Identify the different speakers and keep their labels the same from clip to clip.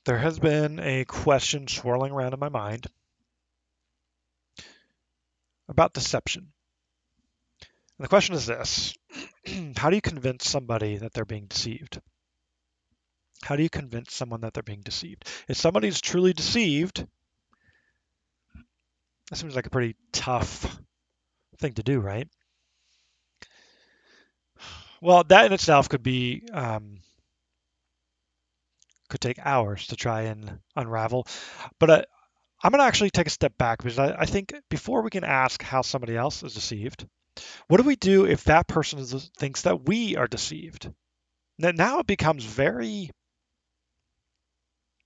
Speaker 1: There has been a question swirling around in my mind about deception. And the question is this: how do you convince somebody that they're being deceived? How do you convince someone that they're being deceived? If somebody's truly deceived, that seems like a pretty tough thing to do, right? Well, that in itself could take hours to try and unravel. But I'm going to actually take a step back because I think before we can ask how somebody else is deceived, what do we do if that person thinks that we are deceived? Now it becomes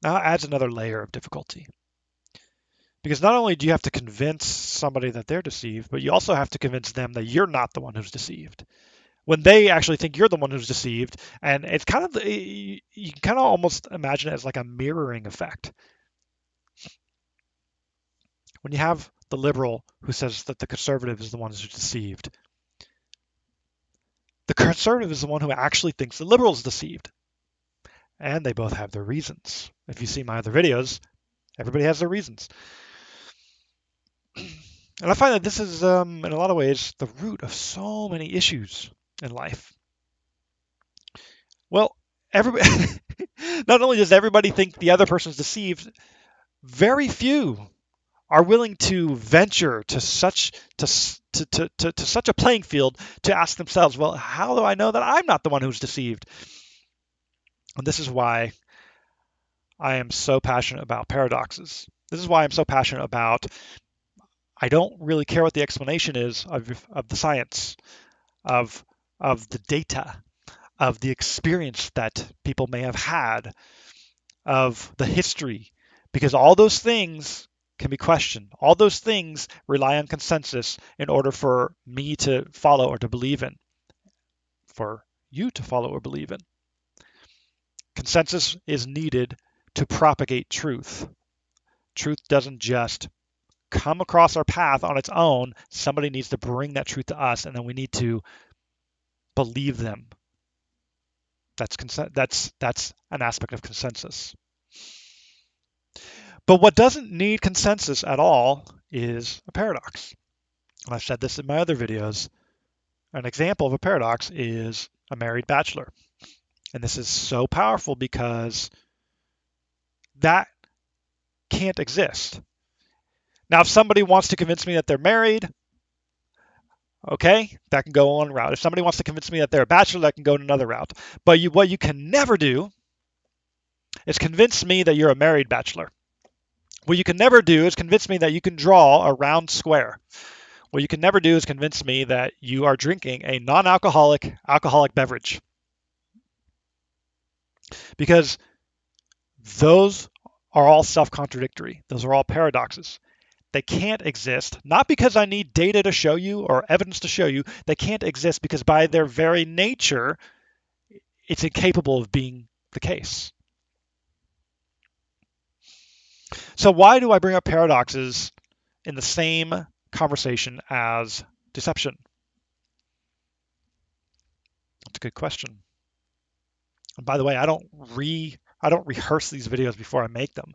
Speaker 1: now it adds another layer of difficulty. Because not only do you have to convince somebody that they're deceived, but you also have to convince them that you're not the one who's deceived. When they actually think you're the one who's deceived, and it's kind of, you can kind of almost imagine it as like a mirroring effect. When you have the liberal who says that the conservative is the one who's deceived, the conservative is the one who actually thinks the liberal is deceived. And they both have their reasons. If you see my other videos, everybody has their reasons. And I find that this is, in a lot of ways, the root of so many issues in life. Well, everybody, not only does everybody think the other person's deceived, very few are willing to venture to such a playing field to ask themselves, well, how do I know that I'm not the one who's deceived? And this is why I am so passionate about paradoxes. This is why I'm so passionate about, I don't really care what the explanation is of the science, of the data, of the experience that people may have had, of the history, because all those things can be questioned. All those things rely on consensus in order for me to follow or to believe in, for you to follow or believe in. Consensus is needed to propagate truth. Truth doesn't just come across our path on its own. Somebody needs to bring that truth to us, and then we need to believe them. That's an aspect of consensus. But what doesn't need consensus at all is a paradox. And I've said this in my other videos. An example of a paradox is a married bachelor. And this is so powerful because that can't exist. Now, if somebody wants to convince me that they're married, okay, that can go one route. If somebody wants to convince me that they're a bachelor, that can go another route. But what you can never do is convince me that you're a married bachelor. What you can never do is convince me that you can draw a round square. What you can never do is convince me that you are drinking a non-alcoholic alcoholic beverage. Because those are all self-contradictory. Those are all paradoxes. They can't exist, not because I need data to show you or evidence to show you. They can't exist because by their very nature, it's incapable of being the case. So why do I bring up paradoxes in the same conversation as deception? That's a good question. And by the way, I don't rehearse these videos before I make them.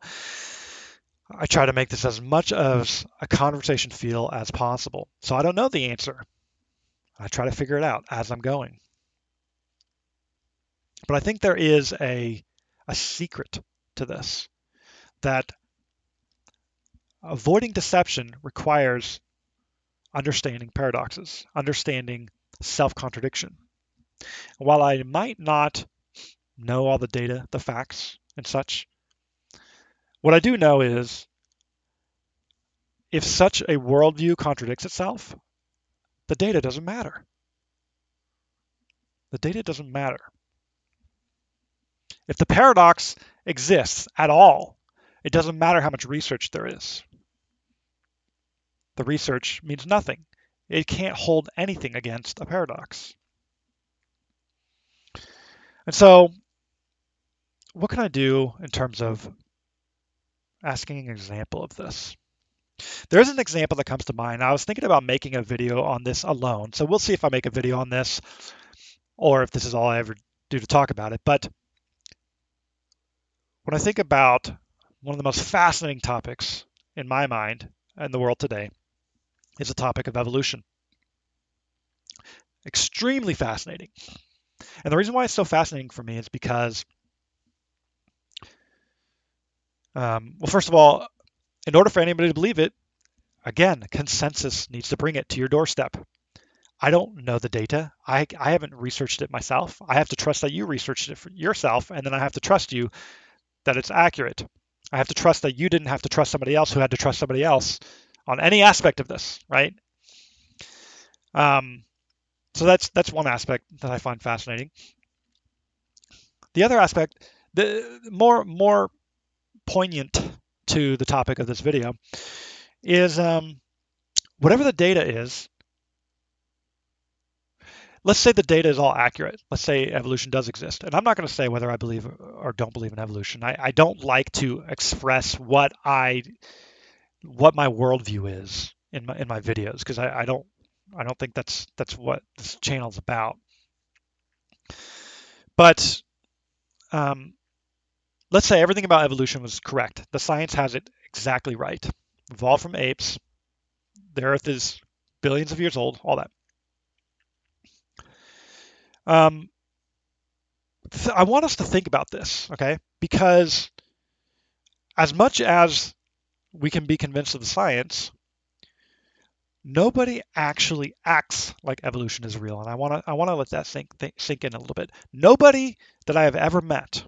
Speaker 1: I try to make this as much of a conversation feel as possible. So I don't know the answer. I try to figure it out as I'm going. But I think there is a secret to this, that avoiding deception requires understanding paradoxes, understanding self-contradiction. While I might not know all the data, the facts, and such, what I do know is if such a worldview contradicts itself, the data doesn't matter. The data doesn't matter. If the paradox exists at all, it doesn't matter how much research there is. The research means nothing. It can't hold anything against a paradox. And so, what can I do in terms of asking an example of this? There's an example that comes to mind. I was thinking about making a video on this alone. So we'll see if I make a video on this or if this is all I ever do to talk about it. But When I think about one of the most fascinating topics in my mind and the world today is the topic of evolution. Extremely fascinating. And the reason why it's so fascinating for me is because, well, first of all, in order for anybody to believe it, again, consensus needs to bring it to your doorstep. I don't know the data. I haven't researched it myself. I have to trust that you researched it for yourself, and then I have to trust you that it's accurate. I have to trust that you didn't have to trust somebody else who had to trust somebody else on any aspect of this, right? Um, so that's one aspect that I find fascinating. The other aspect, the more poignant to the topic of this video, is whatever the data is. Let's say the data is all accurate. Let's say evolution does exist. And I'm not going to say whether I believe or don't believe in evolution. I don't like to express what my worldview is in my videos because I don't think that's what this channel is about. But um, let's say everything about evolution was correct. The science has it exactly right. We've evolved from apes. The Earth is billions of years old. All that. Um, I want us to think about this, okay? Because as much as we can be convinced of the science, nobody actually acts like evolution is real. And I want to let that sink in a little bit. Nobody that I have ever met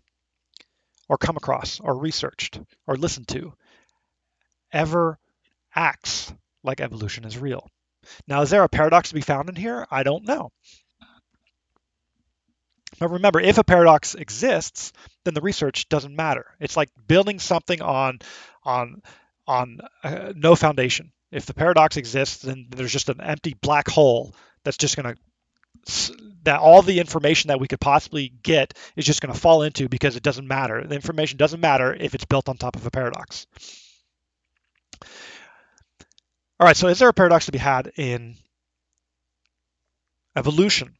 Speaker 1: or come across or researched or listened to ever acts like evolution is real. Now, is there a paradox to be found in here? I don't know. But remember, if a paradox exists, then the research doesn't matter. It's like building something on no foundation. If the paradox exists, then there's just an empty black hole that's just going to that all the information that we could possibly get is just going to fall into because it doesn't matter. The information doesn't matter if it's built on top of a paradox. All right, so is there a paradox to be had in evolution?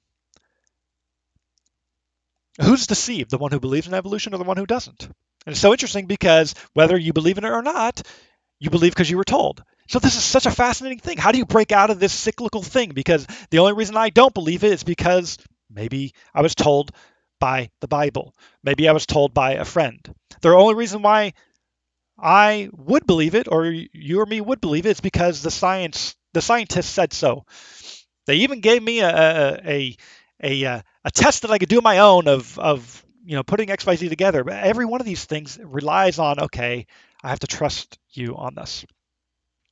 Speaker 1: Who's deceived, the one who believes in evolution or the one who doesn't? And it's so interesting because whether you believe in it or not, you believe because you were told. So this is such a fascinating thing. How do you break out of this cyclical thing? Because the only reason I don't believe it is because maybe I was told by the Bible. Maybe I was told by a friend. The only reason why I would believe it, or you or me would believe it, is because the scientists said so. They even gave me a test that I could do on my own of putting X, Y, Z together. But every one of these things relies on, okay, I have to trust you on this.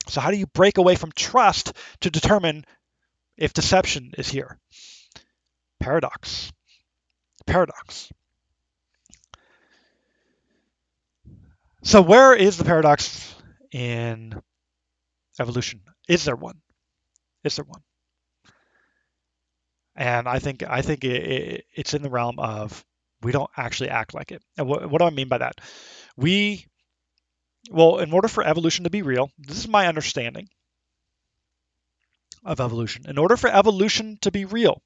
Speaker 1: So how do you break away from trust to determine if deception is here? Paradox. Paradox. So where is the paradox in evolution? Is there one? Is there one? And I think it's in the realm of we don't actually act like it. And what do I mean by that? Well, in order for evolution to be real, this is my understanding of evolution. In order for evolution to be real,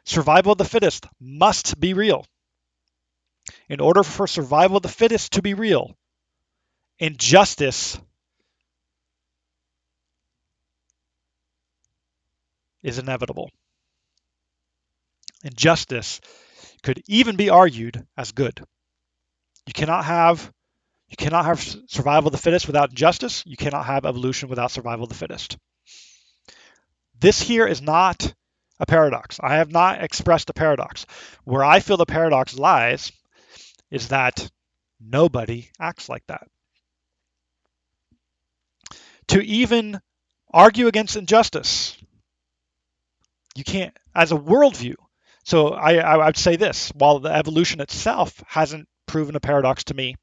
Speaker 1: survival of the fittest must be real. In order for survival of the fittest to be real, injustice is inevitable. Injustice could even be argued as good. You cannot have survival of the fittest without injustice. You cannot have evolution without survival of the fittest. This here is not a paradox. I have not expressed a paradox. Where I feel the paradox lies is that nobody acts like that. To even argue against injustice, you can't, as a worldview. So I would say this, while the evolution itself hasn't proven a paradox to me,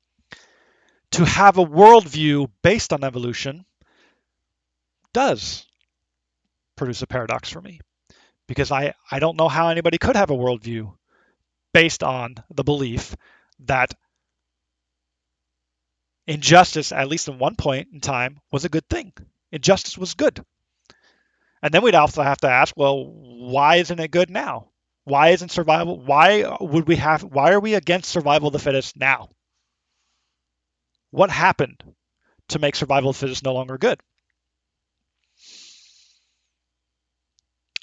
Speaker 1: to have a worldview based on evolution does produce a paradox for me. Because I don't know how anybody could have a worldview based on the belief that injustice, at least at one point in time, was a good thing. Injustice was good. And then we'd also have to ask, well, why isn't it good now? Why isn't survival? Why are we against survival of the fittest now? What happened to make survival of the fittest no longer good?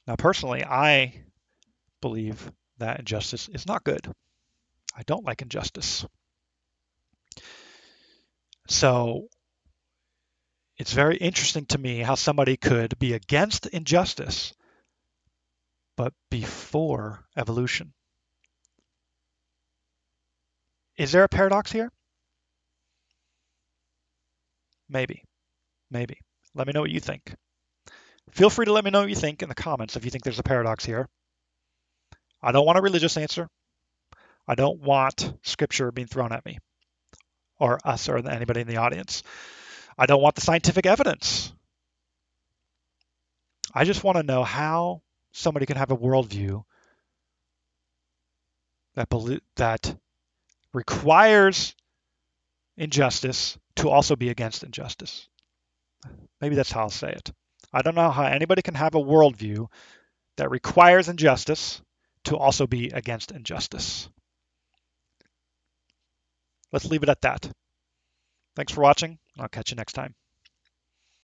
Speaker 1: Now, personally, I believe that injustice is not good. I don't like injustice. So it's very interesting to me how somebody could be against injustice, but be for evolution. Is there a paradox here? Maybe. Maybe. Let me know what you think. Feel free to let me know what you think in the comments if you think there's a paradox here. I don't want a religious answer. I don't want scripture being thrown at me, or us, or anybody in the audience. I don't want the scientific evidence. I just want to know how somebody can have a worldview that requires injustice to also be against injustice. Maybe that's how I'll say it. I don't know how anybody can have a worldview that requires injustice to also be against injustice. Let's leave it at that. Thanks for watching. I'll catch you next time.